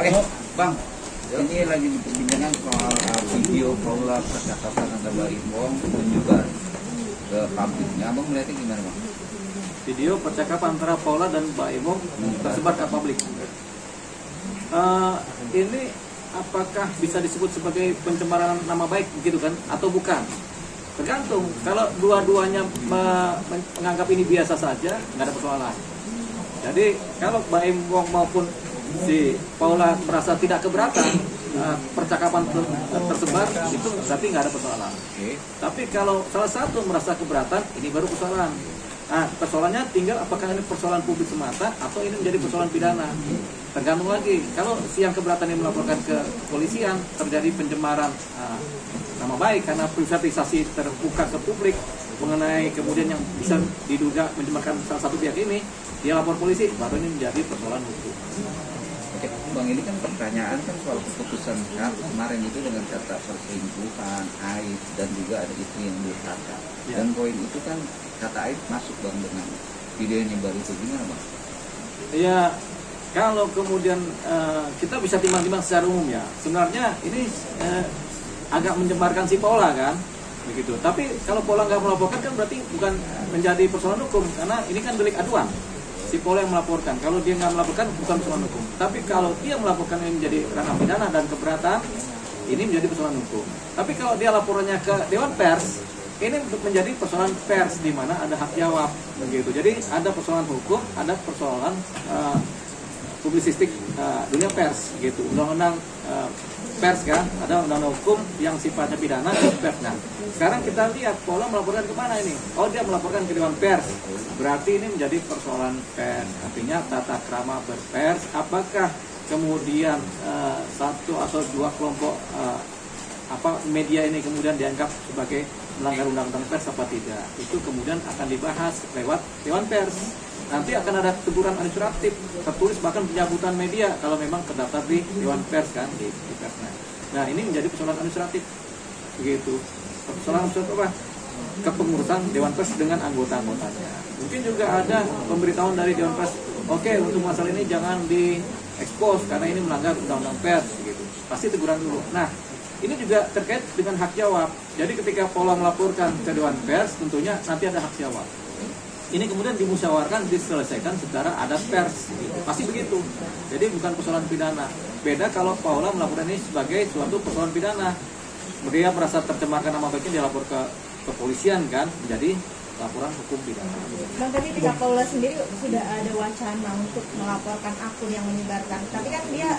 Oke, Bang. Ini lagi perbincangan soal video Paula percakapan antara Mbak Imbong menyebar ke publiknya. Abang melihatnya gimana, Bang? Video percakapan antara Paula dan Mbak Imbong tersebar ke publik. Ini apakah bisa disebut sebagai pencemaran nama baik begitu kan atau bukan? Tergantung. Kalau dua-duanya menganggap ini biasa saja, nggak ada persoalan. Jadi kalau Mbak Imbong maupun si Paula merasa tidak keberatan percakapan tersebar, itu berarti nggak ada persoalan. Tapi kalau salah satu merasa keberatan, ini baru persoalan. Nah, persoalannya tinggal apakah ini persoalan publik semata atau ini menjadi persoalan pidana. Tergantung lagi. Kalau si yang keberatan ini melaporkan ke kepolisian, terjadi pencemaran nama baik karena privatisasi terbuka ke publik mengenai kemudian yang bisa diduga mencemarkan salah satu pihak ini, dia lapor polisi, baru ini menjadi persoalan hukum. Oke, Bang, ini kan pertanyaan kan soal keputusan kemarin itu dengan kata perselingkuhan, aib, dan juga ada istri yang durhaka. Dan poin itu kan kata aib masuk, Bang, dengan video yang baru itu, gimana, Bang? Ya, kalau kemudian kita bisa timbang-timbang secara umum ya, sebenarnya ini agak mencemarkan si Paula kan, begitu. Tapi kalau Paula nggak melaporkan kan berarti bukan menjadi persoalan hukum, karena ini kan delik aduan. Si Paula yang melaporkan, kalau dia nggak melaporkan bukan persoalan hukum. Tapi kalau dia melaporkan ini menjadi ranah pidana dan keberatan, ini menjadi persoalan hukum. Tapi kalau dia laporannya ke Dewan Pers, ini menjadi persoalan pers di mana ada hak jawab, begitu. Jadi ada persoalan hukum, ada persoalan publisistik dunia pers, gitu. Undang-undang pers kan, ada undang-undang hukum yang sifatnya pidana dan pers. Nah, sekarang kita lihat Paula melaporkan kemana ini? Oh, dia melaporkan ke Dewan Pers. Berarti ini menjadi persoalan pers. Artinya tata krama berpers. Apakah kemudian satu atau dua kelompok media ini kemudian dianggap sebagai melanggar undang-undang pers apa tidak? Itu kemudian akan dibahas lewat Dewan Pers. Nanti akan ada teguran administratif tertulis, bahkan pencabutan media kalau memang terdaftar di Dewan Pers kan, di persnya. Nah, ini menjadi persoalan administratif, begitu. Persoalan administratif apa? Kepengurusan Dewan Pers dengan anggota-anggotanya. Mungkin juga ada pemberitahuan dari Dewan Pers, oke, untuk masalah ini jangan diekspos karena ini melanggar undang-undang pers, begitu. Pasti teguran dulu. Nah, ini juga terkait dengan hak jawab. Jadi ketika Paula melaporkan ke Dewan Pers, tentunya nanti ada hak jawab. Ini kemudian dimusyawarkan, diselesaikan secara adat pers, gitu. Pasti begitu. Jadi bukan persoalan pidana. Beda kalau Paula melaporkan ini sebagai suatu persoalan pidana. Dia merasa tercemarkan nama baiknya, dia lapor ke kepolisian kan, menjadi laporan hukum pidana. Bang, tadi pihak Paula sendiri sudah ada wacana untuk melaporkan akun yang menyebarkan. Tapi kan dia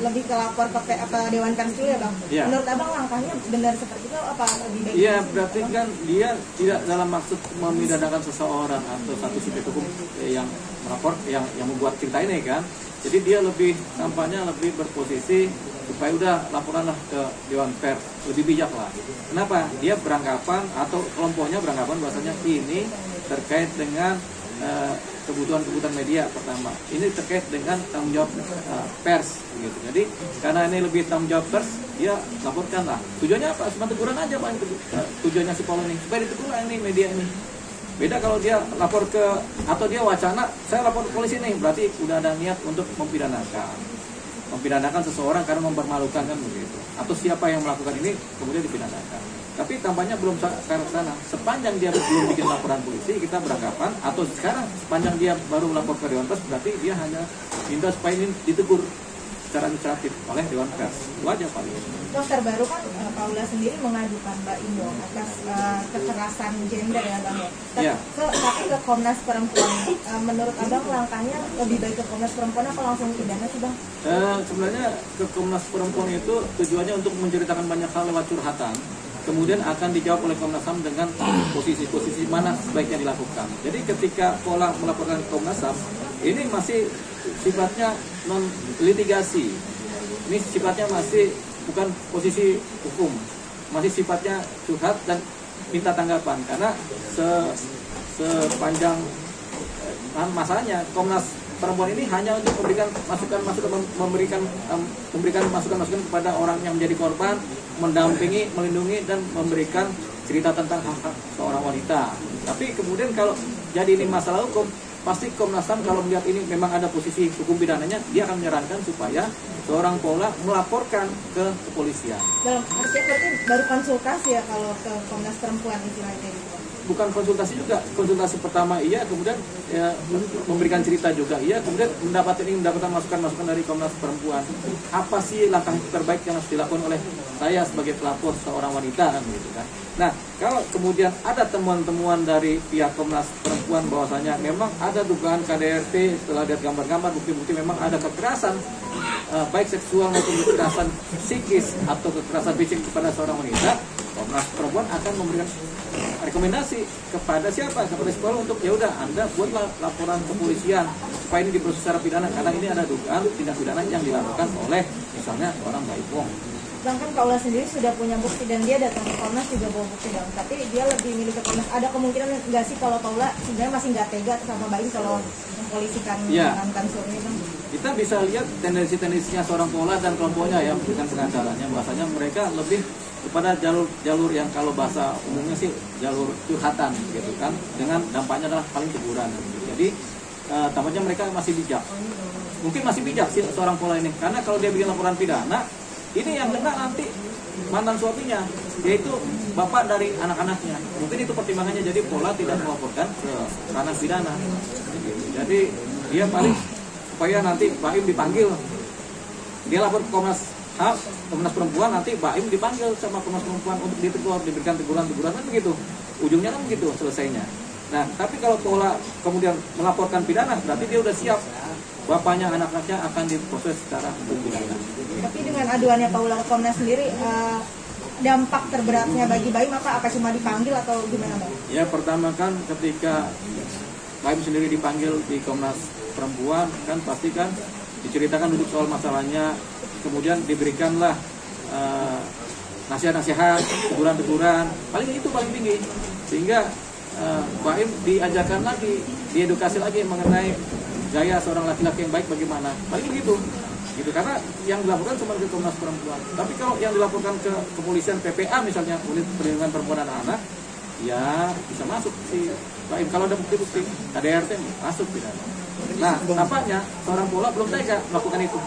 lebih ke lapor ke Dewan Pers dulu ya, Bang. Ya. Menurut Abang langkahnya benar seperti itu apa lebih baik? Iya, berarti kan dia tidak dalam maksud memidanakan seseorang atau satu subjek hukum yang melapor, yang membuat cerita ini kan. Jadi dia lebih tampaknya lebih berposisi supaya udah laporanlah ke Dewan Pers, lebih bijak lah. Kenapa? Dia beranggapan atau kelompoknya beranggapan bahwasanya ini terkait dengan kebutuhan media pertama. Ini terkait dengan tanggung jawab pers, gitu. Jadi karena ini lebih tanggung jawab pers, dia laporkan lah. Tujuannya apa? Cuma teguran aja, Pak. Tujuannya si Paula ini supaya ditegur ini media ini. Beda kalau dia lapor ke, atau dia wacana, saya lapor ke polisi nih, berarti udah ada niat untuk mempidanakan seseorang karena mempermalukan kan begitu. Atau siapa yang melakukan ini kemudian dipidanakan. Tapi tampaknya belum ke sana. Sepanjang dia belum bikin laporan polisi, kita beranggapan, atau sekarang sepanjang dia baru melapor ke Dewan Pers, berarti dia hanya minta supaya ini ditegur secara administratif oleh Dewan Pers. Itu aja paling. Terus terbaru kan Paula sendiri mengadukan Mbak Imbong atas kekerasan gender ya, Bang ya. Tapi ke Komnas Perempuan. Menurut Abang langkahnya lebih baik ke Komnas Perempuan atau langsung pidana sih, Bang? Sebenarnya ke Komnas Perempuan itu tujuannya untuk menceritakan banyak hal lewat curhatan. Kemudian akan dijawab oleh Komnas HAM dengan posisi-posisi mana sebaiknya dilakukan. Jadi ketika Paula melaporkan ke Komnas HAM, ini masih sifatnya non litigasi. Ini sifatnya masih bukan posisi hukum, masih sifatnya curhat dan minta tanggapan. Karena sepanjang masanya Komnas Perempuan ini hanya untuk memberikan masukan-masukan kepada orang yang menjadi korban, mendampingi, melindungi, dan memberikan cerita tentang hak-hak seorang wanita. Tapi kemudian kalau jadi ini masalah hukum, pasti Komnas HAM kalau melihat ini memang ada posisi hukum pidananya, dia akan menyarankan supaya seorang Paula melaporkan ke kepolisian. Dalam artinya berarti baru konsultasi ya kalau ke Komnas Perempuan istilahnya gitu. Bukan konsultasi juga, konsultasi pertama iya, kemudian ya, memberikan cerita juga iya, kemudian mendapatkan masukan-masukan dari Komnas Perempuan. Apa sih langkah terbaik yang harus dilakukan oleh saya sebagai pelapor seorang wanita kan gitu kan. Nah, kalau kemudian ada temuan-temuan dari pihak Komnas Perempuan bahwasanya memang ada dugaan KDRT, setelah lihat gambar-gambar bukti-bukti memang ada kekerasan baik seksual maupun kekerasan psikis atau kekerasan fisik kepada seorang wanita, Komnas Perempuan akan memberikan rekomendasi kepada siapa, kepada sekolah untuk ya udah Anda buatlah laporan kepolisian supaya ini diproses secara pidana karena ini ada dugaan tindak pidana yang dilakukan oleh misalnya seorang Mbak Ipong. Sedangkan Paula sendiri sudah punya bukti dan dia datang ke Komnas juga bawa bukti dong. Tapi dia lebih milih ke Komnas. Ada kemungkinan nggak sih kalau Paula sebenarnya masih nggak tega sama Mbak Im kalau mempolisikan mantan suaminya kan? Kita bisa lihat tendensi-tendensinya seorang Paula dan kelompoknya ya dengan pengacaranya bahasanya mereka lebih kepada jalur yang kalau bahasa umumnya sih jalur curhatan gitu kan, dengan dampaknya adalah paling teguran gitu. Jadi tampaknya mereka masih bijak, mungkin masih bijak sih seorang Paula ini, karena kalau dia bikin laporan pidana ini yang kena nanti mantan suaminya, yaitu bapak dari anak-anaknya. Mungkin itu pertimbangannya, jadi Paula tidak melaporkan ke ranah pidana. Jadi dia paling supaya nanti Mbak Im dipanggil, dia lapor ke Komnas HAM, Komnas Perempuan, nanti Mbak Im dipanggil sama Komnas Perempuan untuk ditegur, diberikan teguran-teguran kan begitu. Ujungnya kan begitu selesainya. Nah, tapi kalau Paula kemudian melaporkan pidana, berarti dia udah siap. Bapaknya, anak-anaknya akan diproses secara hukum pidana. Tapi dengan aduannya Paula ke Komnas sendiri, dampak terberatnya bagi Mbak Im apa cuma dipanggil atau gimana Mbak? Ya pertama kan ketika Mbak Im sendiri dipanggil di Komnas Perempuan kan pasti kan diceritakan duduk soal masalahnya, kemudian diberikanlah nasihat-nasihat, teguran-teguran, paling itu paling tinggi, sehingga Mbak Im diajarkan lagi, diedukasi lagi mengenai gaya seorang laki-laki yang baik bagaimana, paling begitu gitu, karena yang dilaporkan cuma ke Komnas Perempuan. Tapi kalau yang dilaporkan ke kepolisian, PPA misalnya, Unit Perlindungan Perempuan dan Anak, ya bisa masuk si Mbak Im kalau ada bukti-bukti KDRT masuk tidak. Nah, tampaknya seorang Paula belum tega melakukan itu.